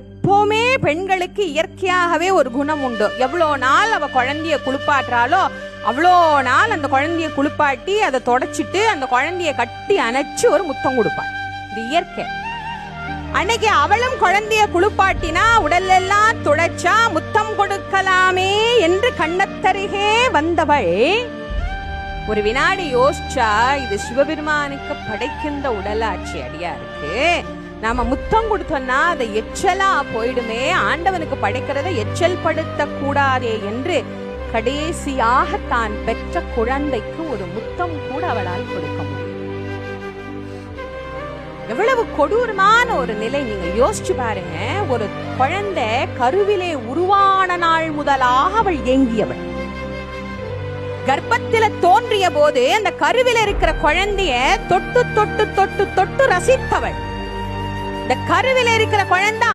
எப்பவுமே பெண்களுக்கு இயற்கையாகவே ஒரு குணம் உண்டு. எவ்வளோ நாள் அவ குழந்தைய குளிப்பாட்டுறாளோ அவ்வளோ நாள் அந்த குழந்தைய குளிப்பாட்டி அதை தொடச்சிட்டு அந்த குழந்தைய கட்டி அணைச்சு ஒரு முத்தம் கொடுப்பாள். இது இயற்கை. அன்னைக்கு அவளும் குழந்தைய குளிப்பாட்டினா உடலெல்லாம் துடைச்சா முத்தம் கொடுக்கலாமே என்று கண்ணத்தருகே வந்தவள் ஒரு வினாடி யோசிச்சா, இது சிவபெருமானுக்கு படைக்கின்ற உடலாட்சி அடியா இருக்கு. நாம முத்தம் கொடுத்தோம்னா அதை எச்சலா போயிடுமே, ஆண்டவனுக்கு படைக்கிறத எச்சல் படுத்த கூடாதே என்று கடைசியாக தான் பெற்ற குழந்தைக்கு ஒரு முத்தம் கூட அவளால் கொடுக்க முடியும். எவ்வளவு கொடூரமான ஒரு நிலை நீங்க யோசிச்சு பாருங்க. ஒரு குழந்தை கருவிலே உருவான நாள் முதலாக அவள் ஏங்கியவள். கர்ப்பத்தில தோன்றிய போது அந்த கருவில இருக்கிற குழந்தைய தொட்டு தொட்டு தொட்டு தொட்டு ரசித்தவள். இந்த கருவில இருக்கிற குழந்தை